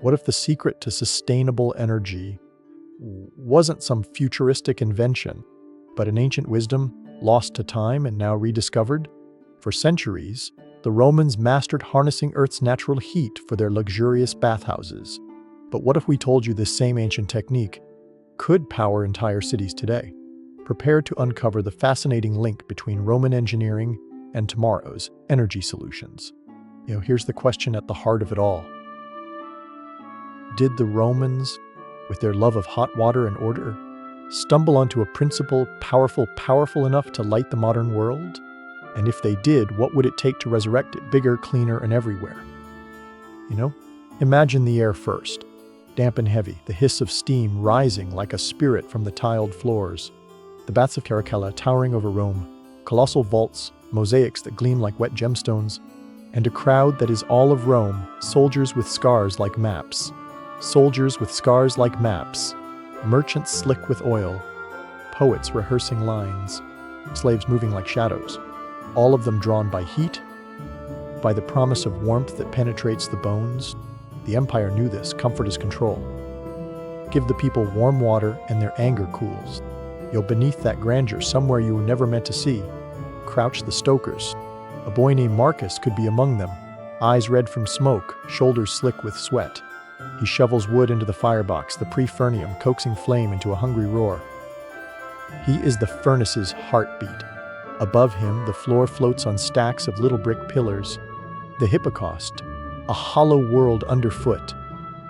What if the secret to sustainable energy wasn't some futuristic invention, but an ancient wisdom lost to time and now rediscovered? For centuries, the Romans mastered harnessing Earth's natural heat for their luxurious bathhouses. But what if we told you this same ancient technique could power entire cities today? Prepare to uncover the fascinating link between Roman engineering and tomorrow's energy solutions. Here's the question at the heart of it all. Did the Romans, with their love of hot water and order, stumble onto a principle powerful enough to light the modern world? And if they did, what would it take to resurrect it bigger, cleaner, and everywhere? Imagine the air first. Damp and heavy, the hiss of steam rising like a spirit from the tiled floors. The baths of Caracalla towering over Rome, colossal vaults, mosaics that gleam like wet gemstones, and a crowd that is all of Rome, soldiers with scars like maps. Soldiers with scars like maps, merchants slick with oil, poets rehearsing lines, slaves moving like shadows, all of them drawn by heat, by the promise of warmth that penetrates the bones. The empire knew this. Comfort is control. Give the people warm water and their anger cools. Beneath that grandeur, somewhere you were never meant to see, crouch the stokers. A boy named Marcus could be among them, eyes red from smoke, shoulders slick with sweat. He shovels wood into the firebox, the pre-fernium coaxing flame into a hungry roar. He is the furnace's heartbeat. Above him, the floor floats on stacks of little brick pillars. The Hippocaust, a hollow world underfoot.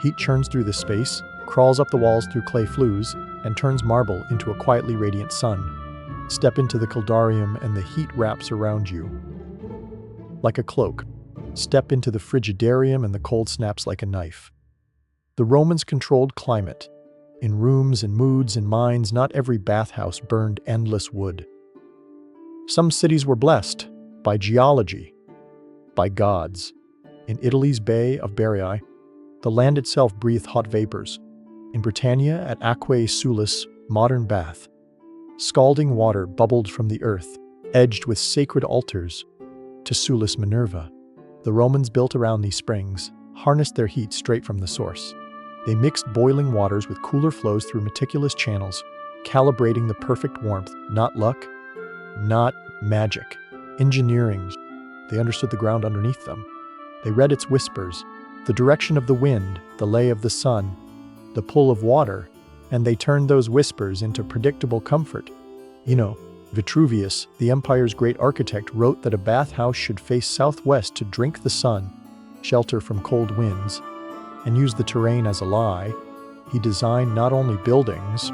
Heat churns through the space, crawls up the walls through clay flues, and turns marble into a quietly radiant sun. Step into the Caldarium and the heat wraps around you like a cloak. Step into the Frigidarium and the cold snaps like a knife. The Romans controlled climate. In rooms and moods and minds, not every bathhouse burned endless wood. Some cities were blessed by geology, by gods. In Italy's Bay of Bari, the land itself breathed hot vapors. In Britannia, at Aquae Sulis, modern bath, scalding water bubbled from the earth, edged with sacred altars to Sulis Minerva. The Romans built around these springs, harnessed their heat straight from the source. They mixed boiling waters with cooler flows through meticulous channels, calibrating the perfect warmth. Not luck, not magic. Engineering. They understood the ground underneath them. They read its whispers, the direction of the wind, the lay of the sun, the pull of water, and they turned those whispers into predictable comfort. Vitruvius, the empire's great architect, wrote that a bathhouse should face southwest to drink the sun, shelter from cold winds, and use the terrain as a lie. He designed not only buildings,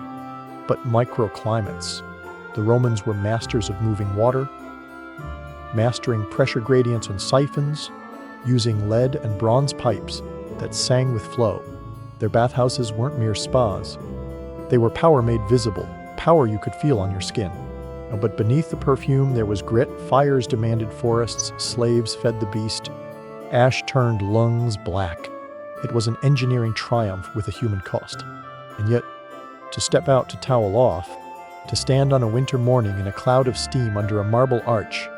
but microclimates. The Romans were masters of moving water, mastering pressure gradients on siphons, using lead and bronze pipes that sang with flow. Their bathhouses weren't mere spas. They were power made visible, power you could feel on your skin. But beneath the perfume there was grit. Fires demanded forests, slaves fed the beast. Ash turned lungs black. It was an engineering triumph with a human cost. And yet, to step out to towel off, to stand on a winter morning in a cloud of steam under a marble arch,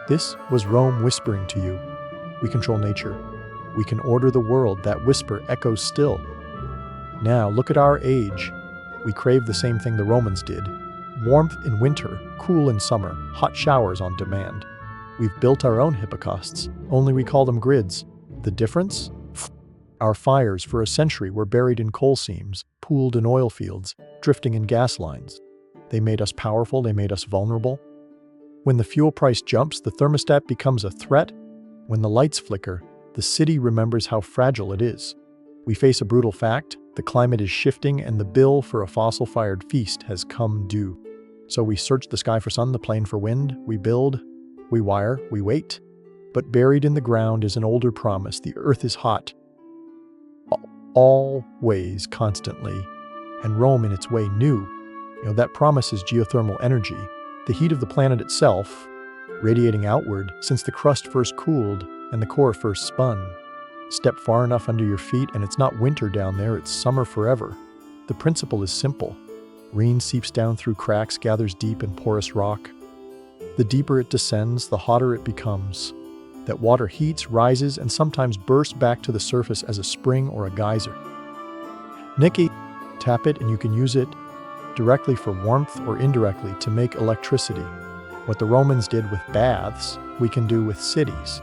this was Rome whispering to you. We control nature. We can order the world. That whisper echoes still. Now, look at our age. We crave the same thing the Romans did. Warmth in winter, cool in summer, hot showers on demand. We've built our own hippocausts, only we call them grids. The difference? Our fires for a century were buried in coal seams, pooled in oil fields, drifting in gas lines. They made us powerful, they made us vulnerable. When the fuel price jumps, the thermostat becomes a threat. When the lights flicker, the city remembers how fragile it is. We face a brutal fact: the climate is shifting and the bill for a fossil-fired feast has come due. So we search the sky for sun, the plain for wind, we build, we wire, we wait. But buried in the ground is an older promise: the earth is hot. Always, constantly. And Rome in its way knew. That promise is geothermal energy, the heat of the planet itself, radiating outward since the crust first cooled and the core first spun. Step far enough under your feet and it's not winter down there, it's summer forever. The principle is simple. Rain seeps down through cracks, gathers deep in porous rock. The deeper it descends, the hotter it becomes. that water heats, rises, and sometimes bursts back to the surface as a spring or a geyser. Nikki, tap it and you can use it directly for warmth or indirectly to make electricity. What the Romans did with baths, we can do with cities.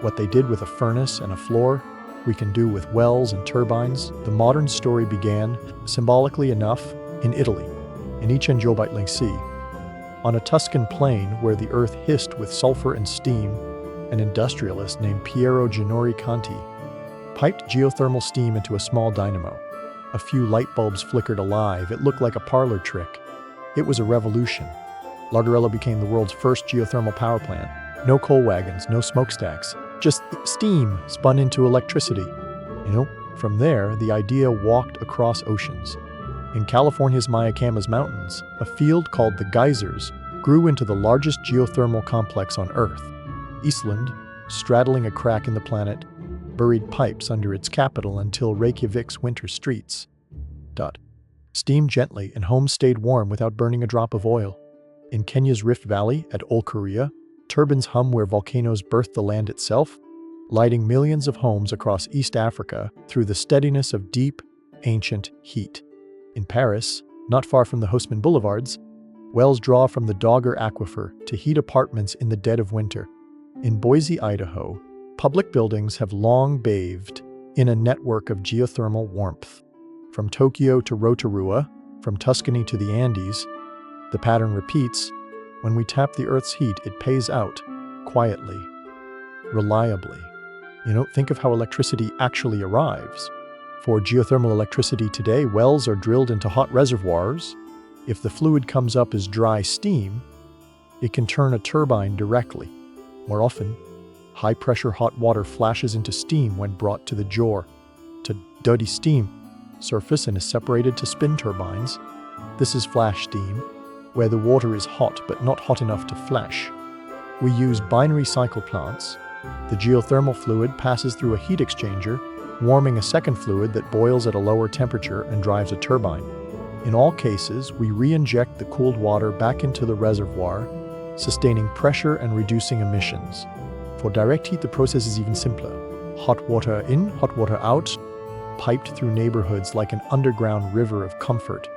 What they did with a furnace and a floor, we can do with wells and turbines. The modern story began, symbolically enough, in Italy, in Ecce Sea. On a Tuscan plain where the earth hissed with sulfur and steam, an industrialist named Piero Gennaro Conti piped geothermal steam into a small dynamo. A few light bulbs flickered alive. It looked like a parlor trick. It was a revolution. Largarella became the world's first geothermal power plant. No coal wagons, no smokestacks, just steam spun into electricity. From there, the idea walked across oceans. In California's Mayacamas Mountains, a field called the Geysers grew into the largest geothermal complex on Earth. Iceland, straddling a crack in the planet, buried pipes under its capital until Reykjavik's winter streets. Steamed gently and homes stayed warm without burning a drop of oil. In Kenya's Rift Valley at Olkaria, turbines hum where volcanoes birthed the land itself, lighting millions of homes across East Africa through the steadiness of deep, ancient heat. In Paris, not far from the Haussmann Boulevards, wells draw from the Dogger Aquifer to heat apartments in the dead of winter. In Boise, Idaho, public buildings have long bathed in a network of geothermal warmth. From Tokyo to Rotorua, from Tuscany to the Andes, the pattern repeats. When we tap the Earth's heat, it pays out, quietly, reliably. Think of how electricity actually arrives. For geothermal electricity today, wells are drilled into hot reservoirs. If the fluid comes up as dry steam, it can turn a turbine directly. More often, high-pressure hot water flashes into steam when brought to the jaw, to dirty steam surface and is separated to spin turbines. This is flash steam, where the water is hot but not hot enough to flash. We use binary cycle plants. The geothermal fluid passes through a heat exchanger, warming a second fluid that boils at a lower temperature and drives a turbine. In all cases, we re-inject the cooled water back into the reservoir, sustaining pressure and reducing emissions. For direct heat, the process is even simpler. Hot water in, hot water out, piped through neighborhoods like an underground river of comfort.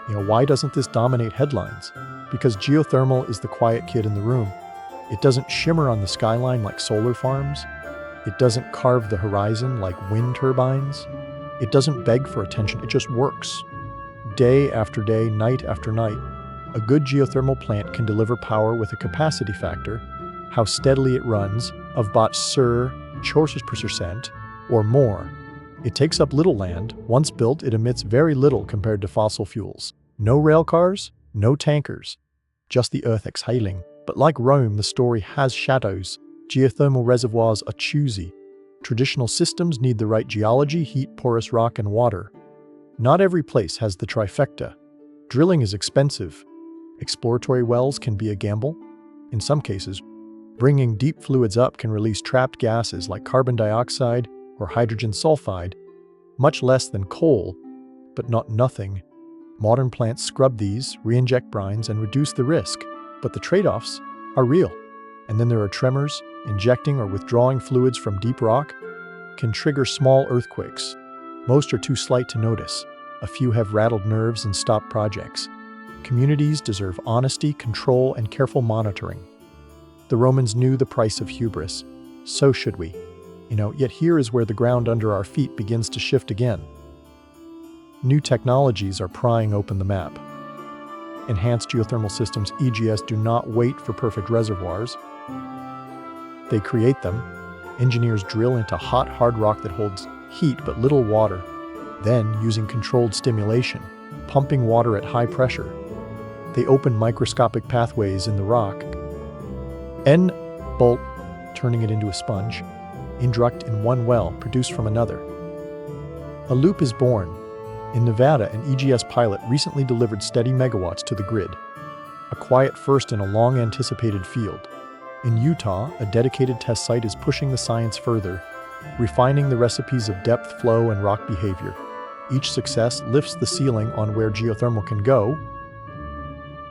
Why doesn't this dominate headlines? Because geothermal is the quiet kid in the room. It doesn't shimmer on the skyline like solar farms. It doesn't carve the horizon like wind turbines. It doesn't beg for attention, it just works. Day after day, night after night, a good geothermal plant can deliver power with a capacity factor, how steadily it runs, of about 40% or more. It takes up little land. Once built, it emits very little compared to fossil fuels. No rail cars, no tankers, just the earth exhaling. But like Rome, the story has shadows. Geothermal reservoirs are choosy. Traditional systems need the right geology, heat, porous rock, and water. Not every place has the trifecta. Drilling is expensive. Exploratory wells can be a gamble. In some cases, bringing deep fluids up can release trapped gases like carbon dioxide or hydrogen sulfide, much less than coal, but not nothing. Modern plants scrub these, re-inject brines, and reduce the risk. But the trade-offs are real. And then there are tremors. Injecting or withdrawing fluids from deep rock can trigger small earthquakes. Most are too slight to notice. A few have rattled nerves and stopped projects. Communities deserve honesty, control, and careful monitoring. The Romans knew the price of hubris. So should we. Yet here is where the ground under our feet begins to shift again. New technologies are prying open the map. Enhanced geothermal systems, EGS, do not wait for perfect reservoirs. They create them. Engineers drill into hot, hard rock that holds heat but little water. Then, using controlled stimulation, pumping water at high pressure, they open microscopic pathways in the rock. Bolt, turning it into a sponge. Induct in one well, produced from another. A loop is born. In Nevada, an EGS pilot recently delivered steady megawatts to the grid. A quiet first in a long-anticipated field. In Utah, a dedicated test site is pushing the science further, refining the recipes of depth, flow, and rock behavior. Each success lifts the ceiling on where geothermal can go.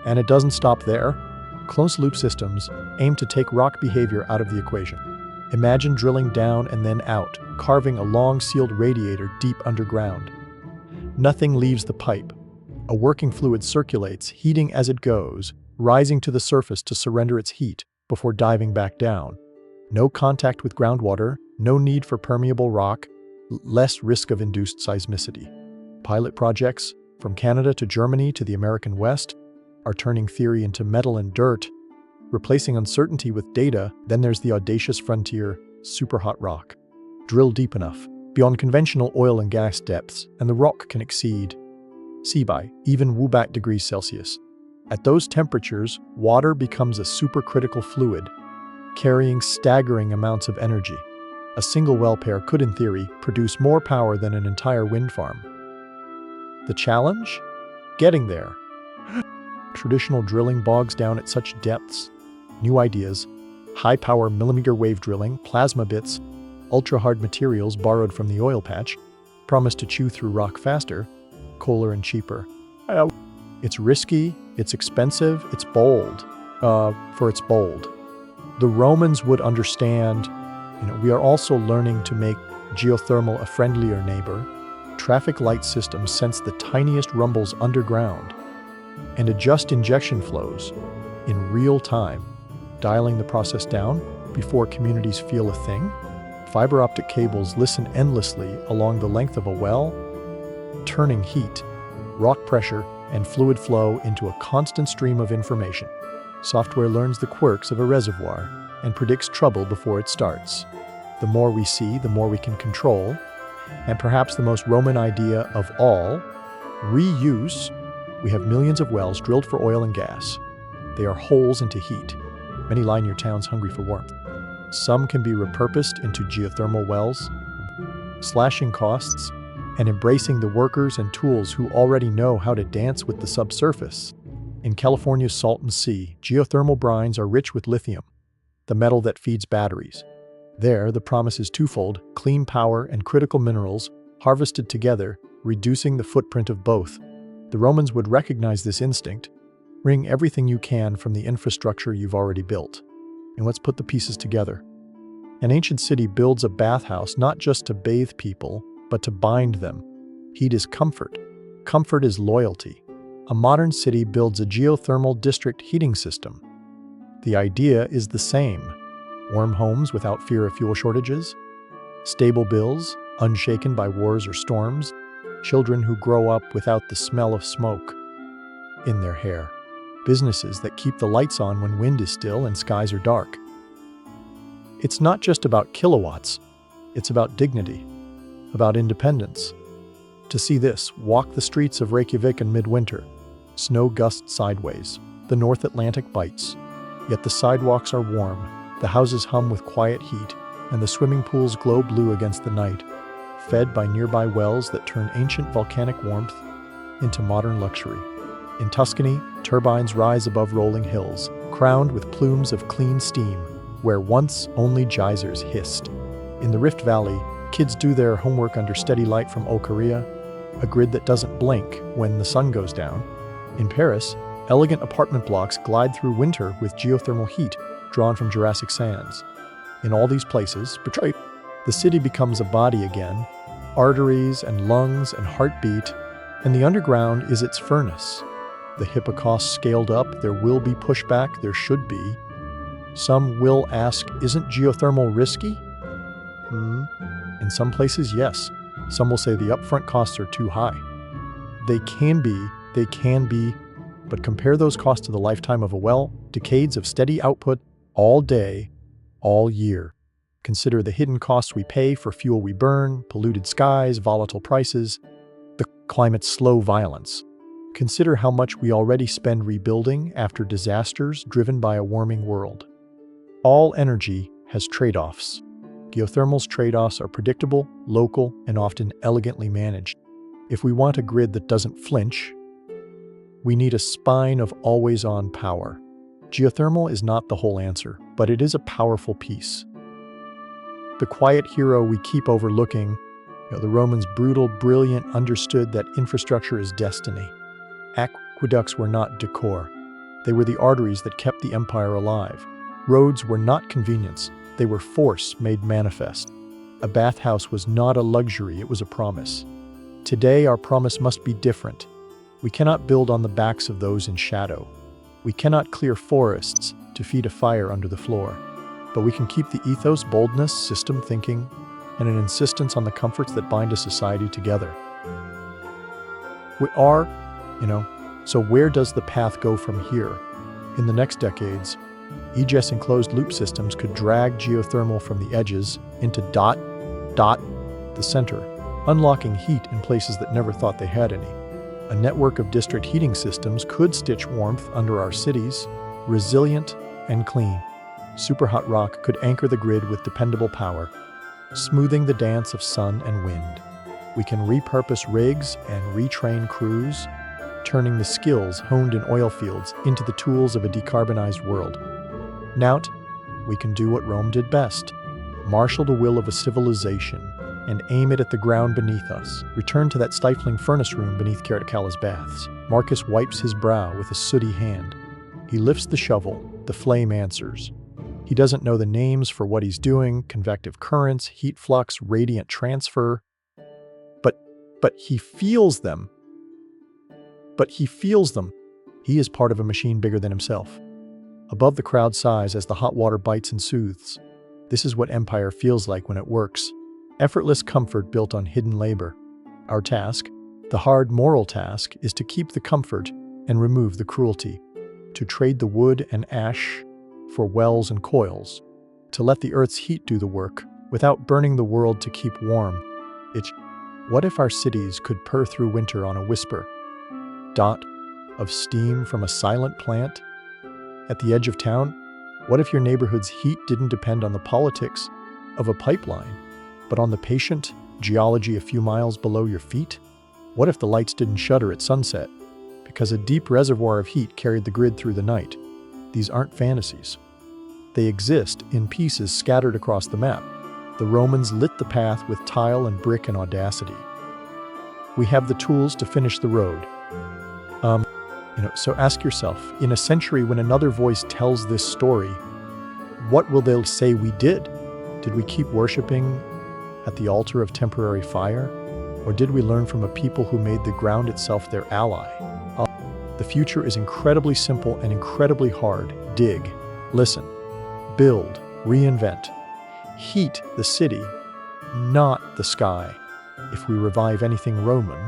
And it doesn't stop there. Closed-loop systems aim to take rock behavior out of the equation. Imagine drilling down and then out, carving a long sealed radiator deep underground. Nothing leaves the pipe. A working fluid circulates, heating as it goes, rising to the surface to surrender its heat before diving back down. No contact with groundwater, no need for permeable rock, less risk of induced seismicity. Pilot projects, from Canada to Germany to the American West, are turning theory into metal and dirt, replacing uncertainty with data. Then there's the audacious frontier, superhot rock. Drill deep enough, beyond conventional oil and gas depths, and the rock can exceed by even Wubat degrees Celsius. At those temperatures, water becomes a supercritical fluid, carrying staggering amounts of energy. A single well pair could, in theory, produce more power than an entire wind farm. The challenge? Getting there. Traditional drilling bogs down at such depths. New ideas, high-power millimeter wave drilling, plasma bits, ultra-hard materials borrowed from the oil patch, promise to chew through rock faster, kohler and cheaper. It's risky, it's expensive, it's bold. It's bold. The Romans would understand, we are also learning to make geothermal a friendlier neighbor. Traffic light systems sense the tiniest rumbles underground and adjust injection flows in real time, dialing the process down before communities feel a thing. Fiber optic cables listen endlessly along the length of a well, turning heat, rock pressure, and fluid flow into a constant stream of information. Software learns the quirks of a reservoir and predicts trouble before it starts. The more we see, the more we can control. And perhaps the most Roman idea of all, reuse. We have millions of wells drilled for oil and gas. They are holes into heat. Many lie near towns hungry for warmth. Some can be repurposed into geothermal wells, slashing costs and embracing the workers and tools who already know how to dance with the subsurface. In California's Salton Sea, geothermal brines are rich with lithium, the metal that feeds batteries. There, the promise is twofold: clean power and critical minerals harvested together, reducing the footprint of both. The Romans would recognize this instinct. Wring everything you can from the infrastructure you've already built, and let's put the pieces together. An ancient city builds a bathhouse not just to bathe people, but to bind them. Heat is comfort. Comfort is loyalty. A modern city builds a geothermal district heating system. The idea is the same. Warm homes without fear of fuel shortages, stable bills, unshaken by wars or storms, children who grow up without the smell of smoke in their hair, businesses that keep the lights on when wind is still and skies are dark. It's not just about kilowatts, it's about dignity, about independence. To see this, walk the streets of Reykjavik in midwinter. Snow gusts sideways, the North Atlantic bites, yet the sidewalks are warm. The houses hum with quiet heat, and the swimming pools glow blue against the night, fed by nearby wells that turn ancient volcanic warmth into modern luxury. In Tuscany, turbines rise above rolling hills, crowned with plumes of clean steam, where once only geysers hissed. In the Rift Valley, kids do their homework under steady light from Ocaria, a grid that doesn't blink when the sun goes down. In Paris, elegant apartment blocks glide through winter with geothermal heat drawn from Jurassic sands. In all these places, the city becomes a body again, arteries and lungs and heartbeat, and the underground is its furnace. The hippocaust scaled up, there will be pushback, there should be. Some will ask, isn't geothermal risky? In some places, yes. Some will say the upfront costs are too high. They can be, but compare those costs to the lifetime of a well, decades of steady output, all day, all year. Consider the hidden costs we pay for fuel we burn, polluted skies, volatile prices, the climate's slow violence. Consider how much we already spend rebuilding after disasters driven by a warming world. All energy has trade-offs. Geothermal's trade-offs are predictable, local, and often elegantly managed. If we want a grid that doesn't flinch, we need a spine of always-on power. Geothermal is not the whole answer, but it is a powerful piece. The quiet hero we keep overlooking, the Romans, brutal, brilliant, understood that infrastructure is destiny. Aqueducts were not decor. They were the arteries that kept the empire alive. Roads were not convenience. They were force made manifest. A bathhouse was not a luxury, it was a promise. Today, our promise must be different. We cannot build on the backs of those in shadow. We cannot clear forests to feed a fire under the floor. But we can keep the ethos, boldness, system thinking, and an insistence on the comforts that bind a society together. So where does the path go from here? In the next decades, EGS enclosed loop systems could drag geothermal from the edges into the center, unlocking heat in places that never thought they had any. A network of district heating systems could stitch warmth under our cities, resilient and clean. Superhot rock could anchor the grid with dependable power, smoothing the dance of sun and wind. We can repurpose rigs and retrain crews, turning the skills honed in oil fields into the tools of a decarbonized world. Now, we can do what Rome did best: marshal the will of a civilization and aim it at the ground beneath us. Return to that stifling furnace room beneath Caracalla's baths. Marcus wipes his brow with a sooty hand. He lifts the shovel. The flame answers. He doesn't know the names for what he's doing: convective currents, heat flux, radiant transfer. But he feels them. He is part of a machine bigger than himself. Above the crowd sighs as the hot water bites and soothes. This is what empire feels like when it works. Effortless comfort built on hidden labor. Our task, the hard moral task, is to keep the comfort and remove the cruelty. To trade the wood and ash for wells and coils. To let the earth's heat do the work without burning the world to keep warm. What if our cities could purr through winter on a whisper of steam from a silent plant? At the edge of town, what if your neighborhood's heat didn't depend on the politics of a pipeline, but on the patient geology a few miles below your feet? What if the lights didn't shudder at sunset, because a deep reservoir of heat carried the grid through the night? These aren't fantasies. They exist in pieces scattered across the map. The Romans lit the path with tile and brick and audacity. We have the tools to finish the road. So ask yourself, in a century when another voice tells this story, what will they say we did? Did we keep worshiping at the altar of temporary fire? Or did we learn from a people who made the ground itself their ally? The future is incredibly simple and incredibly hard. Dig, listen, build, reinvent. Heat the city, not the sky. If we revive anything Roman,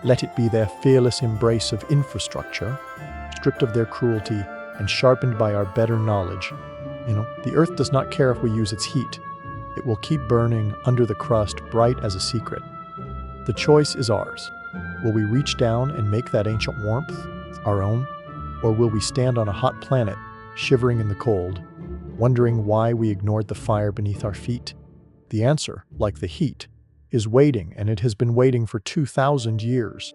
let it be their fearless embrace of infrastructure, stripped of their cruelty and sharpened by our better knowledge. The earth does not care if we use its heat. It will keep burning under the crust, bright as a secret. The choice is ours. Will we reach down and make that ancient warmth our own? Or will we stand on a hot planet, shivering in the cold, wondering why we ignored the fire beneath our feet? The answer, like the heat, is waiting, and it has been waiting for 2,000 years.